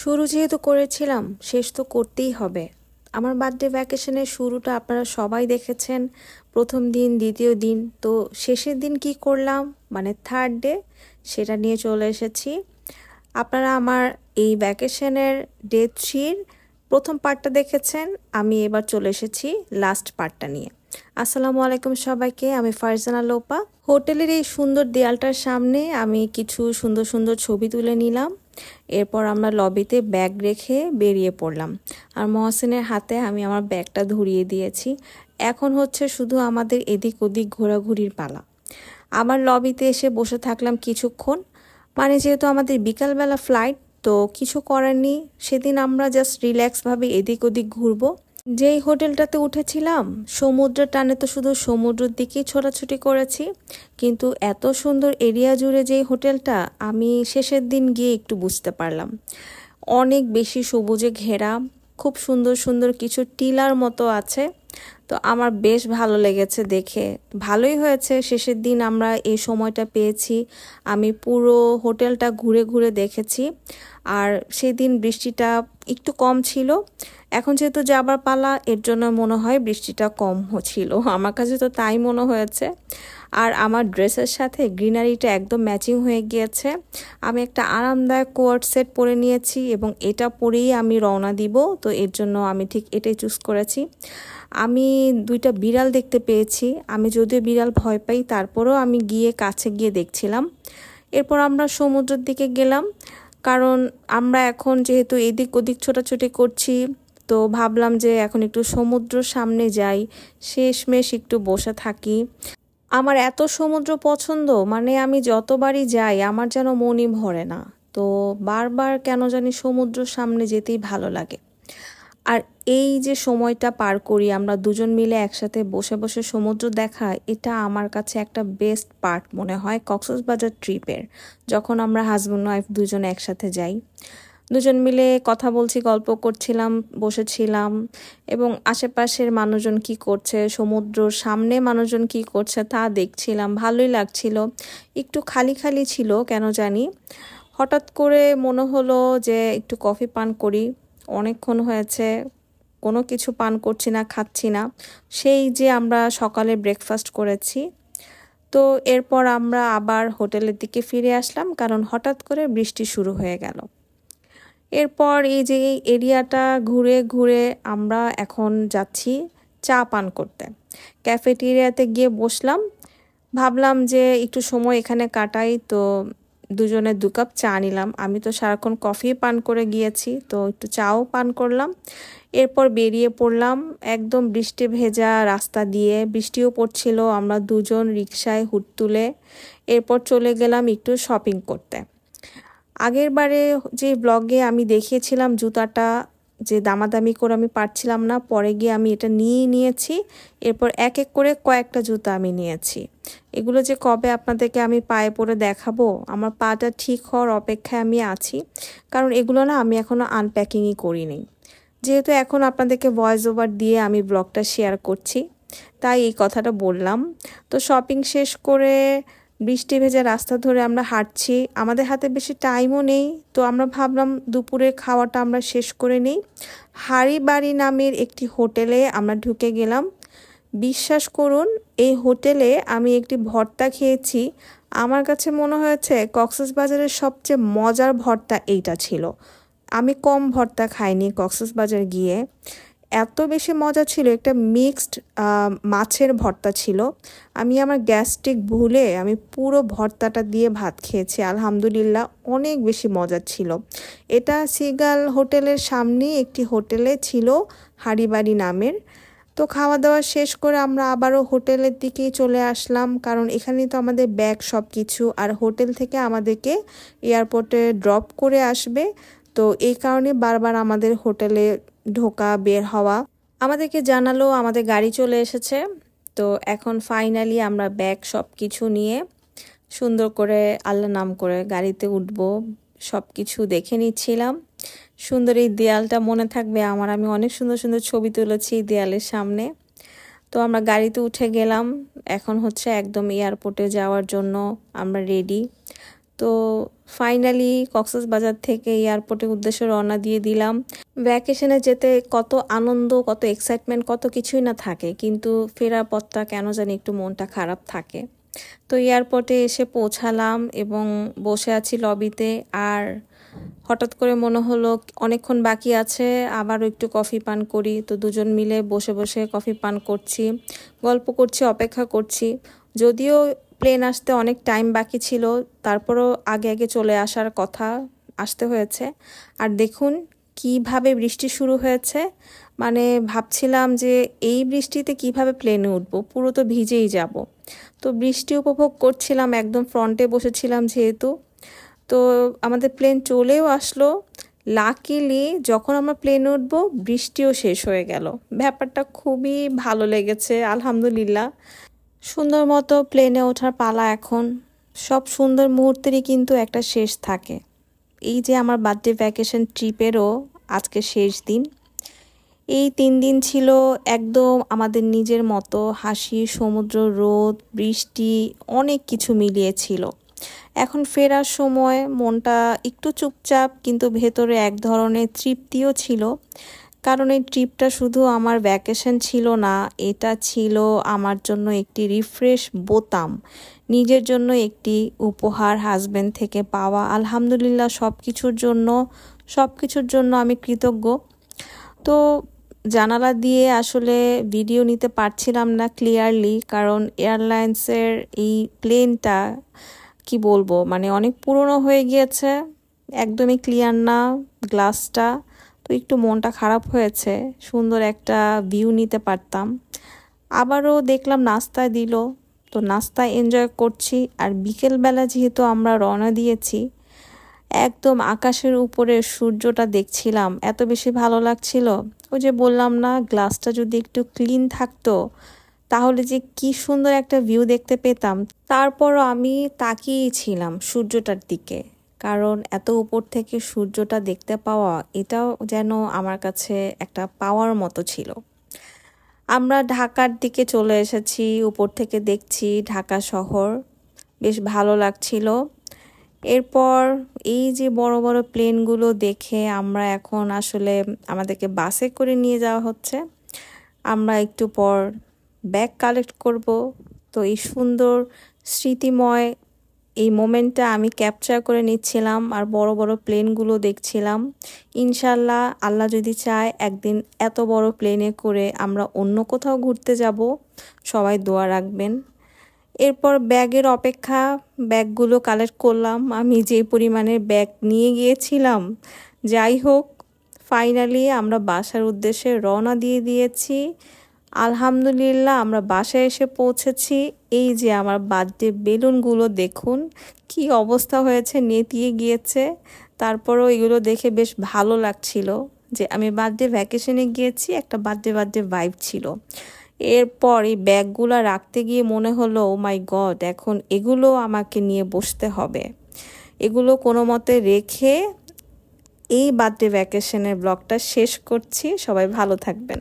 শুরু যেহেতু করেছিলাম শেষ তো করতেই হবে। আমার বার্থডে ভ্যাকেশনের শুরুটা আপনারা সবাই দেখেছেন, প্রথম দিন দ্বিতীয় দিন। তো শেষের দিন কি করলাম, মানে থার্ড ডে, সেটা নিয়ে চলে এসেছি। আপনারা আমার এই ভ্যাকেশনের ডে 3-র প্রথম পার্টটা দেখেছেন, আমি এবার চলে এসেছি লাস্ট পার্টটা নিয়ে। আসসালামু আলাইকুম সবাইকে, আমি ফারজানা লোপা। হোটেলের এই সুন্দর দেয়ালটার সামনে আমি কিছু সুন্দর সুন্দর ছবি তুলে নিলাম। এরপর আমরা লবিতে ব্যাগ রেখে বেরিয়ে পড়লাম, আর মহসিনের হাতে আমি আমার ব্যাগটা ধরিয়ে দিয়েছি। এখন হচ্ছে শুধু আমাদের এদিক ওদিক ঘোরাঘুরির পালা। আবার লবিতে এসে বসে থাকলাম কিছুক্ষণ, মানে যেহেতু আমাদের বিকালবেলা ফ্লাইট, তো কিছু করার নেই, সেদিন আমরা জাস্ট রিল্যাক্সভাবে এদিক ওদিক ঘুরবো। যেই হোটেলটাতে উঠেছিলাম সমুদ্রের টানে, তো শুধু সমুদ্রের দিকেই ছোটাছুটি করেছি, কিন্তু এত সুন্দর এরিয়া জুড়ে যেই হোটেলটা, আমি শেষের দিন গিয়ে একটু বুঝতে পারলাম। অনেক বেশি সবুজে ঘেরা, খুব সুন্দর সুন্দর কিছু টিলার মতো আছে। তো আমার বেশ ভালো লেগেছে দেখে। ভালোই হয়েছে শেষের দিন আমরা এই সময়টা পেয়েছি। আমি পুরো হোটেলটা ঘুরে ঘুরে দেখেছি, আর সেদিন বৃষ্টিটা একটু কম ছিল। এখন যেহেতু যাবার পালা, এর জন্য মনে হয় বৃষ্টিটা কম ছিল, আমার কাছে তো তাই মনে হয়েছে। আর আমার ড্রেসের সাথে গ্রিনারিটা একদম ম্যাচিং হয়ে গিয়েছে। আমি একটা আরামদায়ক কোয়ার্ড সেট পরে নিয়েছি এবং এটা পরেই আমি রওনা দিব, তো এর জন্য আমি ঠিক এটাই চুজ করেছি। আমি দুইটা বিড়াল দেখতে পেয়েছি, আমি যদিও বিড়াল ভয় পাই, তারপরেও আমি গিয়ে কাছে গিয়ে দেখছিলাম। এরপর আমরা সমুদ্রের দিকে গেলাম, কারণ আমরা এখন যেহেতু এদিক ওদিক ছোটাছুটি করছি, তো ভাবলাম যে এখন একটু সমুদ্রের সামনে যাই, শেষমেশ একটু বসে থাকি। আমার এত সমুদ্র পছন্দ, মানে আমি যতবারই যাই আমার যেন মনই ভরে না। তো বারবার কেন জানি সমুদ্রের সামনে যেতেই ভালো লাগে। আর এই যে সময়টা পার করি আমরা দুজন মিলে একসাথে বসে বসে সমুদ্র দেখা, এটা আমার কাছে একটা বেস্ট পার্ট মনে হয় কক্সবাজার ট্রিপের। যখন আমরা হাজব্যান্ড ওয়াইফ দুজন একসাথে যাই, দুজন মিলে কথা বলছি, গল্প করছিলাম, বসেছিলাম, এবং আশেপাশের মানুষজন কি করছে, সমুদ্রর সামনে মানুষজন কি করছে তা দেখছিলাম, ভালোই লাগছিল। একটু খালি খালি ছিল কেন জানি, হঠাৎ করে মনে হলো যে একটু কফি পান করি। অনেকক্ষণ হয়েছে কোনো কিছু পান করছি না, খাচ্ছি না, সেই যে আমরা সকালে ব্রেকফাস্ট করেছি। তো এরপর আমরা আবার হোটেলের দিকে ফিরে আসলাম, কারণ হঠাৎ করে বৃষ্টি শুরু হয়ে গেল। এরপর এই যে এই এরিয়াটা ঘুরে ঘুরে আমরা এখন যাচ্ছি চা পান করতে। ক্যাফেটেরিয়াতে গিয়ে বসলাম, ভাবলাম যে একটু সময় এখানে কাটাই, তো দুজনে 2 কাপ চা নিলাম। আমি তো সারাক্ষণ কফি পান করে গিয়েছি, তো একটু চাও পান করলাম। এরপর বেরিয়ে পড়লাম একদম বৃষ্টি ভেজা রাস্তা দিয়ে, বৃষ্টিও পড়ছিল, আমরা দুজন রিকশায় হুড তুলে এরপর চলে গেলাম একটু শপিং করতে। আগের বারে যে ব্লগে আমি দেখিয়েছিলাম জুতাটা, যে দামাদামি করে আমি পারছিলাম না, পরে গিয়ে আমি এটা নিয়েছি। এরপর এক এক করে কয়েকটা জুতা আমি নিয়েছি। এগুলো যে কবে আপনাদেরকে আমি পায়ে পরে দেখাবো, আমার পাটা ঠিক হওয়ার অপেক্ষায় আমি আছি, কারণ এগুলো না আমি এখনও আনপ্যাকিংই করিনি। যেহেতু এখন আপনাদেরকে ভয়েস ওভার দিয়ে আমি ব্লগটা শেয়ার করছি, তাই এই কথাটা বললাম। তো শপিং শেষ করে বৃষ্টি ভেজা রাস্তা ধরে আমরা হাঁটছি, আমাদের হাতে বেশি টাইমও নেই, তো আমরা ভাবলাম দুপুরের খাওয়াটা আমরা শেষ করে নিই। হাড়িবাড়ি নামের একটি হোটেলে আমরা ঢুকে গেলাম। বিশ্বাস করুন, এই হোটেলে আমি একটি ভর্তা খেয়েছি, আমার কাছে মনে হয়েছে কক্সবাজারের সবচেয়ে মজার ভর্তা এইটা ছিল। আমি কম ভর্তা খাইনি কক্সবাজার গিয়ে, এত বেশি মজা ছিল। একটা মিক্সড মাছের ভর্তা ছিল। আমি আমার গ্যাস্ট্রিক ভুলে আমি পুরো ভর্তাটা দিয়ে ভাত খেয়েছি, আলহামদুলিল্লাহ অনেক বেশি মজা ছিল। এটা সিগাল হোটেলের সামনেই একটি হোটেলে ছিল, হাড়িবাড়ি নামের। তো খাওয়া দাওয়া শেষ করে আমরা আবারও হোটেলের দিকেই চলে আসলাম, কারণ এখানেই তো আমাদের ব্যাগ সব কিছু, আর হোটেল থেকে আমাদেরকে এয়ারপোর্টে ড্রপ করে আসবে। তো এই কারণে বারবার আমাদের হোটেলে ঢোকা বের হওয়া। আমাদেরকে জানালো আমাদের গাড়ি চলে এসেছে। তো এখন ফাইনালি আমরা ব্যাগ সব কিছু নিয়ে সুন্দর করে আল্লাহ নাম করে গাড়িতে উঠবো। সব কিছু দেখে নিচ্ছিলাম। সুন্দর এই দেয়ালটা মনে থাকবে আমার, আমি অনেক সুন্দর সুন্দর ছবি তুলেছি দেয়ালের সামনে। তো আমরা গাড়িতে উঠে গেলাম, এখন হচ্ছে একদম এয়ারপোর্টে যাওয়ার জন্য আমরা রেডি। তো ফাইনালি কক্সবাজার থেকে এয়ারপোর্টের উদ্দেশ্যে রওনা দিয়ে দিলাম। ভ্যাকেশনে যেতে কত আনন্দ, কত এক্সাইটমেন্ট, কত কিছুই না থাকে, কিন্তু ফেরার পথটা কেন জানি একটু মনটা খারাপ থাকে। তো এয়ারপোর্টে এসে পৌঁছালাম এবং বসে আছি লবিতে, আর হঠাৎ করে মনে হলো অনেকক্ষণ বাকি আছে, আবারও একটু কফি পান করি। তো দুজন মিলে বসে বসে কফি পান করছি, গল্প করছি, অপেক্ষা করছি। যদিও প্লেন আসতে অনেক টাইম বাকি ছিল, তারপরও আগে আগে চলে আসার কথা, আসতে হয়েছে। আর দেখুন কিভাবে বৃষ্টি শুরু হয়েছে, মানে ভাবছিলাম যে এই বৃষ্টিতে কিভাবে প্লেনে উঠবো, পুরো তো ভিজেই যাব। তো বৃষ্টি উপভোগ করছিলাম, একদম ফ্রন্টে বসেছিলাম যেহেতু। তো আমাদের প্লেন চলেও আসলো। লাকিলি যখন আমরা প্লেনে উঠবো বৃষ্টিও শেষ হয়ে গেল। ব্যাপারটা খুবই ভালো লেগেছে, আলহামদুলিল্লাহ। সুন্দর মতো প্লেনে ওঠার পালা এখন। সব সুন্দর মুহূর্তেরই কিন্তু একটা শেষ থাকে। এই যে আমার বার্থডে ভ্যাকেশন ট্রিপেরও আজকে শেষ দিন। এই 3 দিন ছিল একদম আমাদের নিজের মতো, হাসি, সমুদ্র, রোদ, বৃষ্টি, অনেক কিছু মিলিয়েছিল। এখন ফেরার সময় মনটা একটু চুপচাপ, কিন্তু ভেতরে এক ধরনের তৃপ্তিও ছিল। কারণ এই ট্রিপটা শুধু আমার ভ্যাকেশন ছিল না, এটা ছিল আমার জন্য একটি রিফ্রেশ বোতাম, নিজের জন্য একটি উপহার হাজবেন্ড থেকে পাওয়া। আলহামদুলিল্লাহ সব কিছুর জন্য আমি কৃতজ্ঞ। তো জানালা দিয়ে আসলে ভিডিও নিতে পারছিলাম না ক্লিয়ারলি, কারণ এয়ারলাইন্সের এই প্লেনটা কি বলবো, মানে অনেক পুরনো হয়ে গিয়েছে, একদমই ক্লিয়ার না গ্লাসটা। তো একটু মনটা খারাপ হয়েছে, সুন্দর একটা ভিউ নিতে পারতাম। আবারও দেখলাম নাস্তায় দিল, তো নাস্তায় এনজয় করছি। আর বিকেলবেলা যেহেতু আমরা রওনা দিয়েছি, একদম আকাশের উপরে সূর্যটা দেখছিলাম, এত বেশি ভালো লাগছিল। ওই যে বললাম না, গ্লাসটা যদি একটু ক্লিন থাকতো তাহলে যে কি সুন্দর একটা ভিউ দেখতে পেতাম। তারপরও আমি তাকিয়েই ছিলাম সূর্যটার দিকে, কারণ এত উপর থেকে সূর্যটা দেখতে পাওয়া, এটাও যেন আমার কাছে একটা পাওয়ার মতো ছিল। আমরা ঢাকার দিকে চলে এসেছি, উপর থেকে দেখছি ঢাকা শহর, বেশ ভালো লাগছিল। এরপর এই যে বড় বড় প্লেনগুলো দেখে আমরা এখন আসলে আমাদেরকে বাসে করে নিয়ে যাওয়া হচ্ছে। আমরা একটু পর ব্যাগ কালেক্ট করব। তো এই সুন্দর স্মৃতিময় এই মোমেন্টটা আমি ক্যাপচার করে নিচ্ছিলাম, আর বড় বড় প্লেনগুলো দেখছিলাম। ইনশাল্লাহ আল্লাহ যদি চায় একদিন এত বড় প্লেনে করে আমরা অন্য কোথাও ঘুরতে যাব, সবাই দোয়া রাখবেন। এরপর ব্যাগের অপেক্ষা, ব্যাগগুলো কালেক্ট করলাম। আমি যে পরিমাণের ব্যাগ নিয়ে গিয়েছিলাম, যাই হোক ফাইনালি আমরা বাসার উদ্দেশ্যে রওনা দিয়ে দিয়েছি। আলহামদুলিল্লাহ আমরা বাসায় এসে পৌঁছেছি। এই যে আমার বার্থডে বেলুনগুলো দেখুন কি অবস্থা হয়েছে, নেতিয়ে গিয়েছে। তারপরও এগুলো দেখে বেশ ভালো লাগছিল যে আমি বার্থডে ভ্যাকেশনে গিয়েছি, একটা বার্থডে ভাইব ছিল। এরপর এই ব্যাগগুলো রাখতে গিয়ে মনে হলো, ও মাই গড, এখন এগুলো আমাকে নিয়ে বসতে হবে। এগুলো কোনো মতে রেখে এই বার্থডে ভ্যাকেশনের ব্লগটা শেষ করছি। সবাই ভালো থাকবেন।